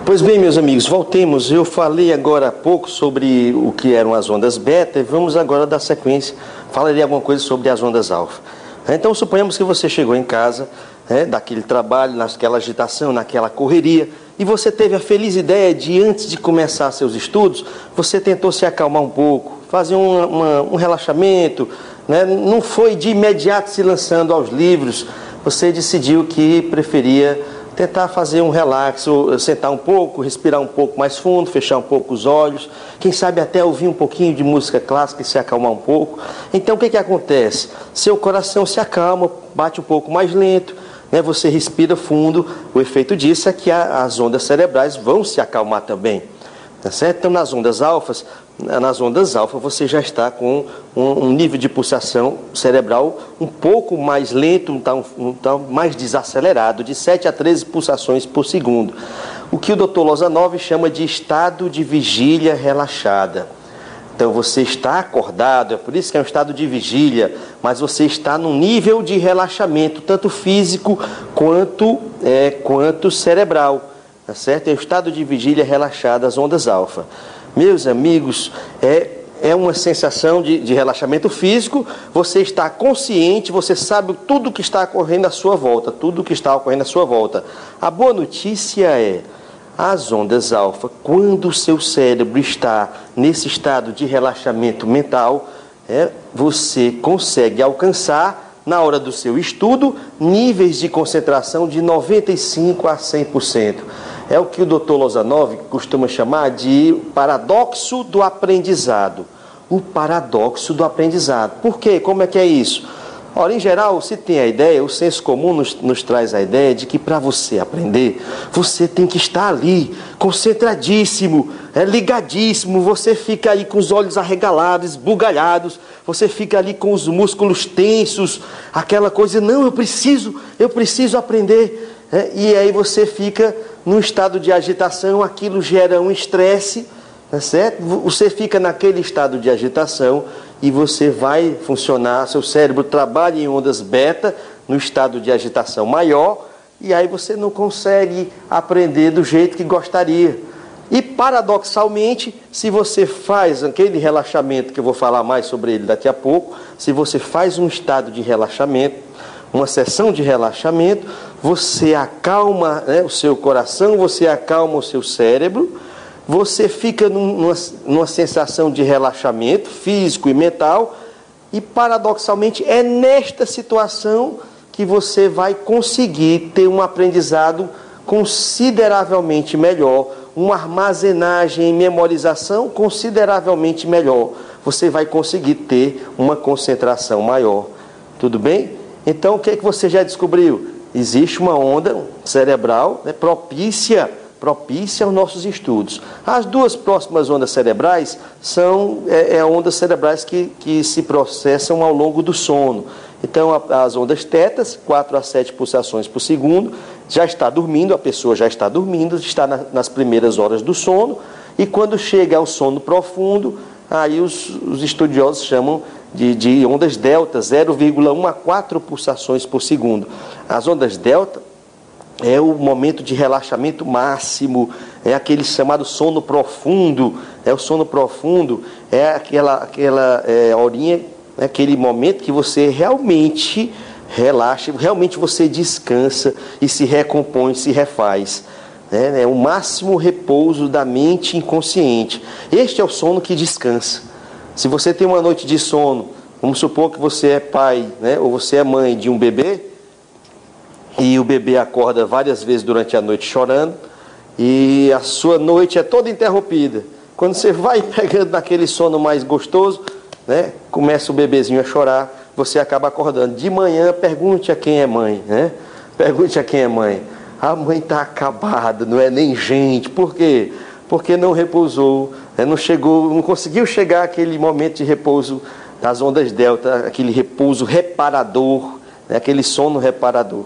Pois bem, meus amigos, voltemos. Eu falei agora há pouco sobre o que eram as ondas beta e vamos agora dar sequência. Falarei alguma coisa sobre as ondas alfa. Então, suponhamos que você chegou em casa, daquele trabalho, naquela agitação, naquela correria, e você teve a feliz ideia de, antes de começar seus estudos, você tentou se acalmar um pouco, fazer um relaxamento, não foi de imediato se lançando aos livros, você decidiu que preferia tentar fazer um relaxo, sentar um pouco, respirar um pouco mais fundo, fechar um pouco os olhos, quem sabe até ouvir um pouquinho de música clássica e se acalmar um pouco. Então o que acontece? Seu coração se acalma, bate um pouco mais lento, você respira fundo, o efeito disso é que as ondas cerebrais vão se acalmar também. Tá certo? Então nas ondas alfa você já está com um nível de pulsação cerebral um pouco mais lento, mais desacelerado, de 7 a 13 pulsações por segundo. O que o Dr. Lozanov chama de estado de vigília relaxada. Então você está acordado, é por isso que é um estado de vigília, mas você está num nível de relaxamento, tanto físico quanto cerebral. Tá certo? É o estado de vigília relaxada, as ondas alfa. Meus amigos, é uma sensação de relaxamento físico, você está consciente, você sabe tudo que está ocorrendo à sua volta, A boa notícia é, as ondas alfa, quando o seu cérebro está nesse estado de relaxamento mental, você consegue alcançar, na hora do seu estudo, níveis de concentração de 95% a 100%. É o que o Dr. Lozanov costuma chamar de paradoxo do aprendizado. O paradoxo do aprendizado. Por quê? Como é que é isso? Ora, em geral, se tem a ideia, o senso comum nos traz a ideia de que para você aprender, você tem que estar ali, concentradíssimo, ligadíssimo, você fica aí com os olhos arregalados, esbugalhados, você fica ali com os músculos tensos, aquela coisa, não, eu preciso aprender. E aí você fica num estado de agitação, aquilo gera um estresse, tá certo? Você fica naquele estado de agitação e você vai funcionar, seu cérebro trabalha em ondas beta, no estado de agitação maior, e aí você não consegue aprender do jeito que gostaria. E paradoxalmente, se você faz aquele relaxamento, que eu vou falar mais sobre ele daqui a pouco, se você faz um estado de relaxamento, uma sessão de relaxamento, você acalma o seu coração, você acalma o seu cérebro, você fica numa sensação de relaxamento físico e mental, e paradoxalmente é nesta situação que você vai conseguir ter um aprendizado consideravelmente melhor, uma armazenagem e memorização consideravelmente melhor. Você vai conseguir ter uma concentração maior. Tudo bem? Então, o que é que você já descobriu? Existe uma onda cerebral propícia aos nossos estudos. As duas próximas ondas cerebrais são ondas cerebrais que se processam ao longo do sono. Então, as ondas tetas, 4 a 7 pulsações por segundo, já está dormindo, a pessoa já está dormindo, está nas primeiras horas do sono, e quando chega ao sono profundo, aí os estudiosos chamam de ondas delta, 0,1 a 4 pulsações por segundo. As ondas delta é o momento de relaxamento máximo, é aquele chamado sono profundo. O sono profundo é aquela horinha, aquele momento que você realmente relaxa, realmente você descansa e se recompõe, se refaz. É o máximo repouso da mente inconsciente. Este é o sono que descansa. Se você tem uma noite de sono, vamos supor que você é pai, ou você é mãe de um bebê, e o bebê acorda várias vezes durante a noite chorando, e a sua noite é toda interrompida. Quando você vai pegando naquele sono mais gostoso, começa o bebezinho a chorar, você acaba acordando. De manhã, pergunte a quem é mãe, Pergunte a quem é mãe. A mãe está acabada, não é nem gente. Por quê? Porque não repousou, não conseguiu chegar àquele momento de repouso das ondas delta, aquele repouso reparador, aquele sono reparador.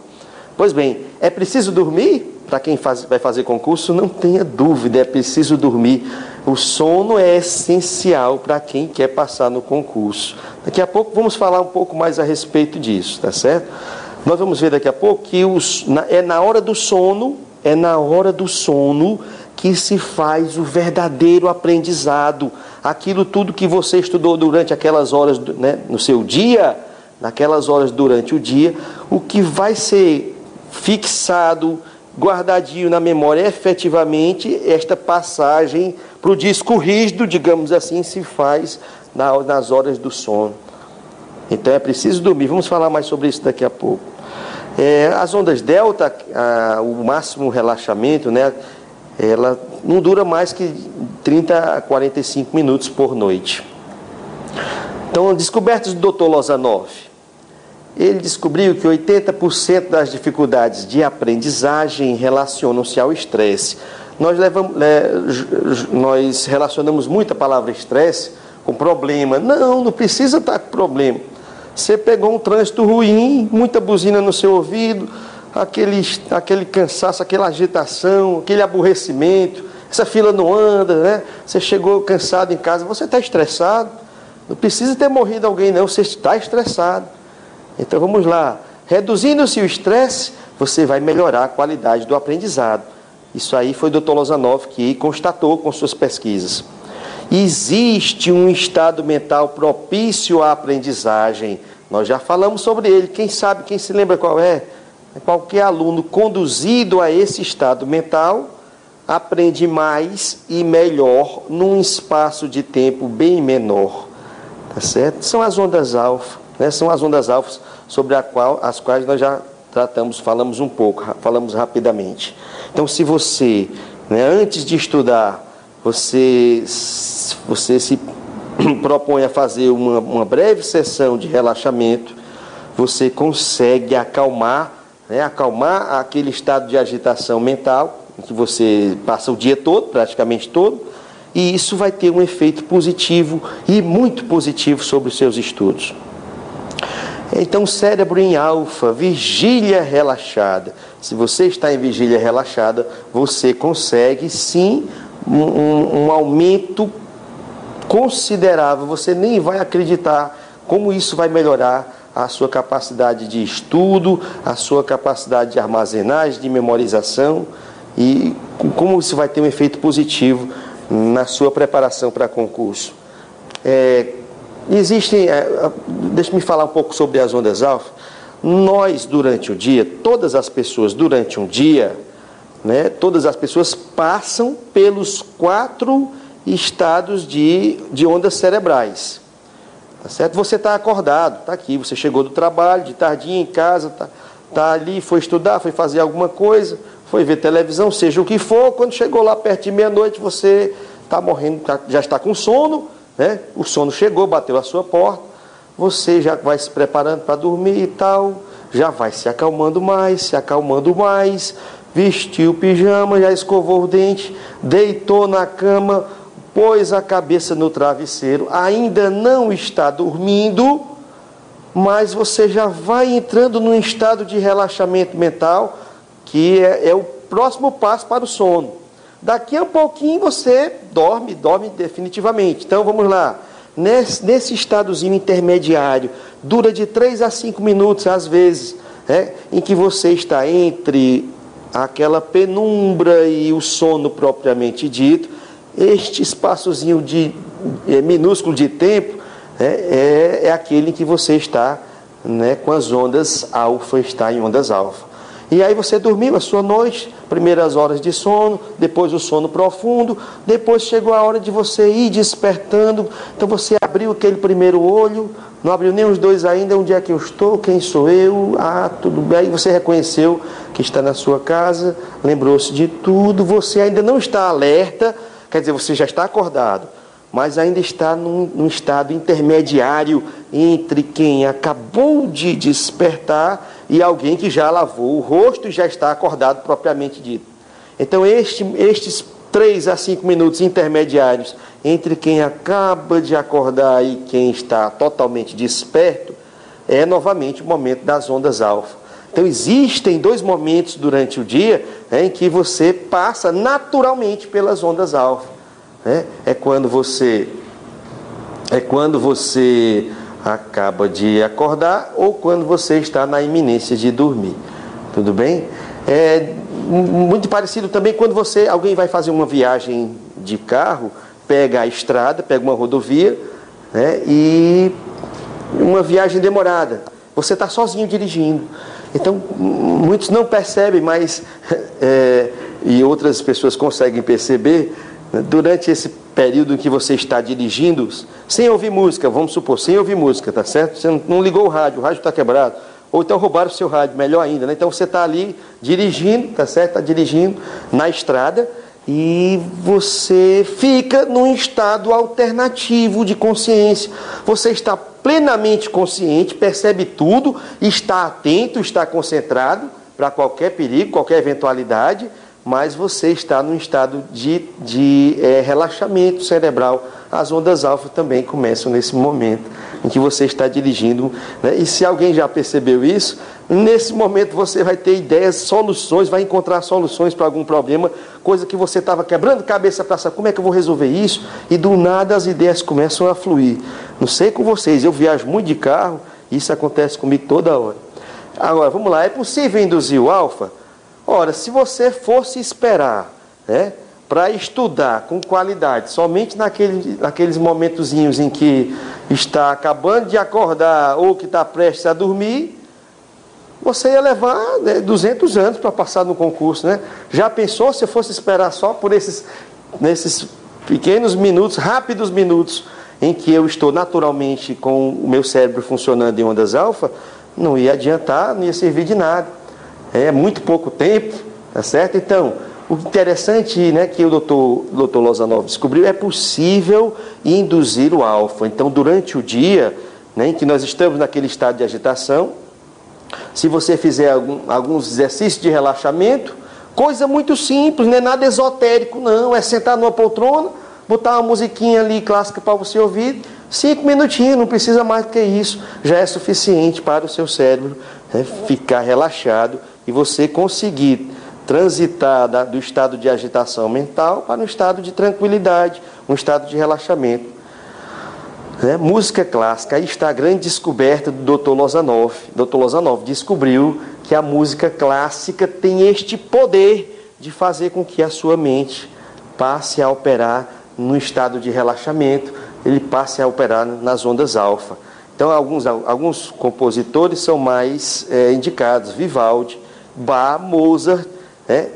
Pois bem, é preciso dormir? Para quem vai fazer concurso, não tenha dúvida, é preciso dormir. O sono é essencial para quem quer passar no concurso. Daqui a pouco vamos falar um pouco mais a respeito disso, tá certo? Nós vamos ver daqui a pouco que é na hora do sono que se faz o verdadeiro aprendizado. Aquilo tudo que você estudou durante aquelas horas, né, no seu dia, naquelas horas durante o dia, o que vai ser fixado, guardadinho na memória, efetivamente, esta passagem para o disco rígido, digamos assim, se faz nas horas do sono. Então é preciso dormir. Vamos falar mais sobre isso daqui a pouco. As ondas delta, o máximo relaxamento, né, ela não dura mais que 30 a 45 minutos por noite. Então, descobertas do Dr. Lozanov. Ele descobriu que 80% das dificuldades de aprendizagem relacionam-se ao estresse. Nós relacionamos muito a palavra estresse com problema. Não precisa estar com problema. Você pegou um trânsito ruim, muita buzina no seu ouvido, aquele cansaço, aquela agitação, aquele aborrecimento, essa fila não anda, né? Você chegou cansado em casa, você está estressado. Não precisa ter morrido alguém, não, você está estressado. Então vamos lá, reduzindo-se o estresse, você vai melhorar a qualidade do aprendizado. Isso aí foi o Dr. Lozanov que constatou com suas pesquisas. Existe um estado mental propício à aprendizagem. Nós já falamos sobre ele, quem sabe, quem se lembra qual é? Qualquer aluno conduzido a esse estado mental aprende mais e melhor num espaço de tempo bem menor. Tá certo? São as ondas alfa. São as ondas alfa sobre as quais nós já falamos um pouco, falamos rapidamente. Então, se você, antes de estudar, você se propõe a fazer uma breve sessão de relaxamento, você consegue acalmar aquele estado de agitação mental, em que você passa o dia todo, praticamente todo, e isso vai ter um efeito positivo e muito positivo sobre os seus estudos. Então, cérebro em alfa, vigília relaxada. Se você está em vigília relaxada, você consegue sim um aumento considerável. Você nem vai acreditar como isso vai melhorar a sua capacidade de estudo, a sua capacidade de armazenagem, de memorização, e como isso vai ter um efeito positivo na sua preparação para concurso. Deixa-me falar um pouco sobre as ondas alfa. Nós, durante o dia, todas as pessoas durante um dia, todas as pessoas passam pelos 4 estados de ondas cerebrais. Tá certo? Você está acordado, está aqui, você chegou do trabalho, de tardinha em casa, tá ali, foi estudar, foi fazer alguma coisa, foi ver televisão, seja o que for. Quando chegou lá perto de meia-noite, você está morrendo, já está com sono, o sono chegou, bateu a sua porta, você já vai se preparando para dormir e tal, já vai se acalmando mais, vestiu o pijama, já escovou o dente, deitou na cama, pôs a cabeça no travesseiro, ainda não está dormindo, mas você já vai entrando num estado de relaxamento mental, que é o próximo passo para o sono. Daqui a pouquinho você dorme definitivamente. Então vamos lá, nesse estadozinho intermediário, dura de 3 a 5 minutos às vezes, em que você está entre aquela penumbra e o sono propriamente dito. Este espaçozinho minúsculo de tempo é aquele em que você está com as ondas alfa, está em ondas alfa. E aí você dormiu a sua noite, primeiras horas de sono, depois o sono profundo, depois chegou a hora de você ir despertando. Então você abriu aquele primeiro olho, não abriu nem os dois ainda, onde é que eu estou, quem sou eu, tudo bem. Aí você reconheceu que está na sua casa, lembrou-se de tudo, você ainda não está alerta, quer dizer, você já está acordado, mas ainda está num estado intermediário entre quem acabou de despertar e alguém que já lavou o rosto e já está acordado propriamente dito. Então estes 3 a 5 minutos intermediários entre quem acaba de acordar e quem está totalmente desperto é novamente o momento das ondas alfa. Então existem 2 momentos durante o dia em que você passa naturalmente pelas ondas alfa. É quando você acaba de acordar ou quando você está na iminência de dormir. Tudo bem? muito parecido também quando alguém vai fazer uma viagem de carro, pega a estrada, pega uma rodovia, né, e uma viagem demorada. Você está sozinho dirigindo. Então, muitos não percebem, mas e outras pessoas conseguem perceber, né, durante esse período em que você está dirigindo, sem ouvir música, vamos supor, sem ouvir música, tá certo? Você não ligou o rádio está quebrado. Ou então roubaram o seu rádio, melhor ainda, né? Então você está ali dirigindo, tá certo? Está dirigindo na estrada e você fica num estado alternativo de consciência. Você está plenamente consciente, percebe tudo, está atento, está concentrado para qualquer perigo, qualquer eventualidade, mas você está num estado de relaxamento cerebral. As ondas alfa também começam nesse momento em que você está dirigindo, né? E se alguém já percebeu isso, nesse momento você vai ter ideias, soluções, vai encontrar soluções para algum problema, coisa que você estava quebrando cabeça para saber como é que eu vou resolver isso, e do nada as ideias começam a fluir. Não sei com vocês, eu viajo muito de carro, isso acontece comigo toda hora. Agora, vamos lá, é possível induzir o alfa? Ora, se você fosse esperar, né, para estudar com qualidade, somente naqueles momentozinhos em que está acabando de acordar ou que está prestes a dormir, você ia levar 200 anos para passar no concurso, né? Já pensou se eu fosse esperar só por nesses pequenos minutos, rápidos minutos, em que eu estou naturalmente com o meu cérebro funcionando em ondas alfa? Não ia adiantar, não ia servir de nada. É muito pouco tempo, tá certo? Então, o interessante, né, que o doutor Lozanov descobriu, é possível induzir o alfa. Então, durante o dia, né, em que nós estamos naquele estado de agitação, se você fizer alguns exercícios de relaxamento, coisa muito simples, não é nada esotérico, não, é sentar numa poltrona, botar uma musiquinha ali clássica para você ouvir, 5 minutinhos, não precisa mais do que isso, já é suficiente para o seu cérebro, né, ficar relaxado e você conseguir transitar do estado de agitação mental para um estado de tranquilidade, um estado de relaxamento. Música clássica, aí está a grande descoberta do Dr. Lozanov. Dr. Lozanov descobriu que a música clássica tem este poder de fazer com que a sua mente passe a operar no estado de relaxamento, ele passe a operar nas ondas alfa. Então, alguns compositores são mais indicados, Vivaldi, Bach, Mozart,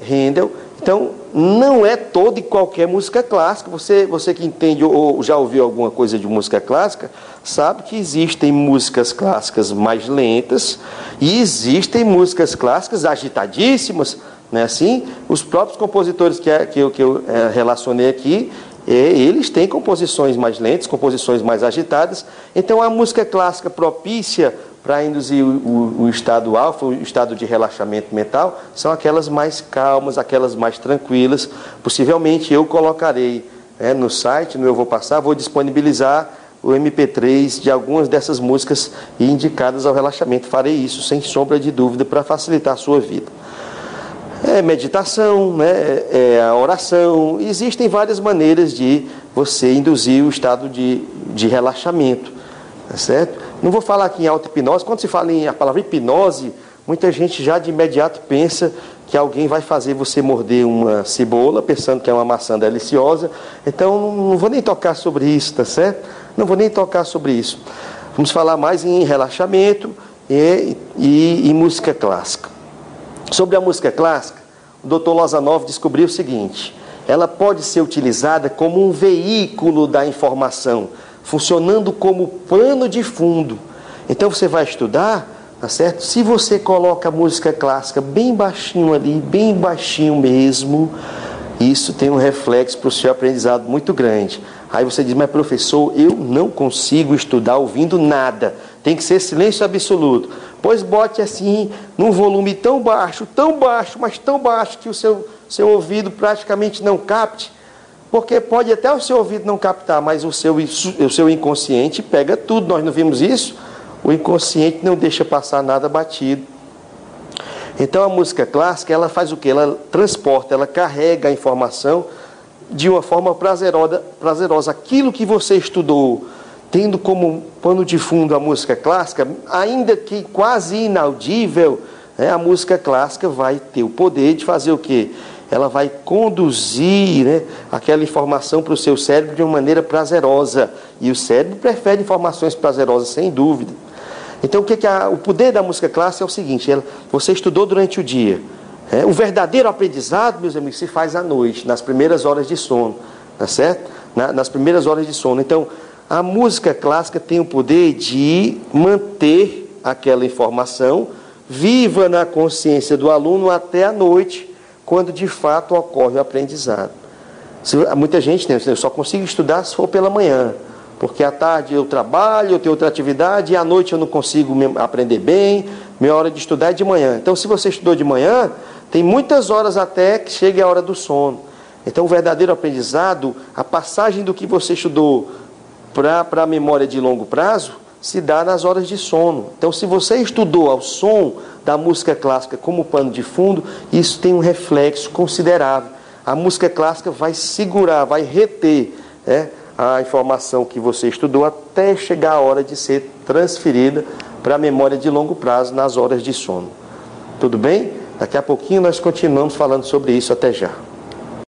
Handel. Então, não é toda e qualquer música clássica. Você que entende ou já ouviu alguma coisa de música clássica, sabe que existem músicas clássicas mais lentas e existem músicas clássicas agitadíssimas, não é assim? Os próprios compositores que eu relacionei aqui, eles têm composições mais lentas, composições mais agitadas. Então, a música clássica propícia para induzir o estado alfa, o estado de relaxamento mental, são aquelas mais calmas, aquelas mais tranquilas. Possivelmente eu colocarei no site, no Eu Vou Passar, vou disponibilizar o MP3 de algumas dessas músicas indicadas ao relaxamento. Farei isso sem sombra de dúvida para facilitar a sua vida. Meditação, a oração, existem várias maneiras de você induzir o estado de relaxamento, tá certo? Não vou falar aqui em auto-hipnose. Quando se fala em a palavra hipnose, muita gente já de imediato pensa que alguém vai fazer você morder uma cebola, pensando que é uma maçã deliciosa. Então, não vou nem tocar sobre isso, tá certo? Não vou nem tocar sobre isso. Vamos falar mais em relaxamento e música clássica. Sobre a música clássica, o Dr. Lozanov descobriu o seguinte: ela pode ser utilizada como um veículo da informação, funcionando como pano de fundo. Então você vai estudar, tá certo? Se você coloca a música clássica bem baixinho ali, bem baixinho mesmo, isso tem um reflexo para o seu aprendizado muito grande. Aí você diz: mas professor, eu não consigo estudar ouvindo nada, tem que ser silêncio absoluto. Pois bote assim, num volume tão baixo, mas tão baixo que o seu ouvido praticamente não capte, porque pode até o seu ouvido não captar, mas o seu inconsciente pega tudo. Nós não vimos isso? O inconsciente não deixa passar nada batido. Então a música clássica, ela faz o quê? Ela transporta, ela carrega a informação de uma forma prazerosa. Aquilo que você estudou, tendo como pano de fundo a música clássica, ainda que quase inaudível, A música clássica vai ter o poder de fazer o quê? Ela vai conduzir, né, aquela informação para o seu cérebro de uma maneira prazerosa. E o cérebro prefere informações prazerosas, sem dúvida. Então, o poder da música clássica é o seguinte: você estudou durante o dia. O verdadeiro aprendizado, meus amigos, se faz à noite, nas primeiras horas de sono. Tá certo? Nas primeiras horas de sono. Então, a música clássica tem o poder de manter aquela informação viva na consciência do aluno até a noite, quando de fato ocorre o aprendizado. Muita gente tem, eu só consigo estudar se for pela manhã, porque à tarde eu trabalho, eu tenho outra atividade, e à noite eu não consigo aprender bem, minha hora de estudar é de manhã. Então, se você estudou de manhã, tem muitas horas até que chegue a hora do sono. Então, o verdadeiro aprendizado, a passagem do que você estudou para a memória de longo prazo, se dá nas horas de sono. Então, se você estudou ao som da música clássica como pano de fundo, isso tem um reflexo considerável. A música clássica vai segurar, vai reter, a informação que você estudou até chegar a hora de ser transferida para a memória de longo prazo nas horas de sono. Tudo bem? Daqui a pouquinho nós continuamos falando sobre isso. Até já.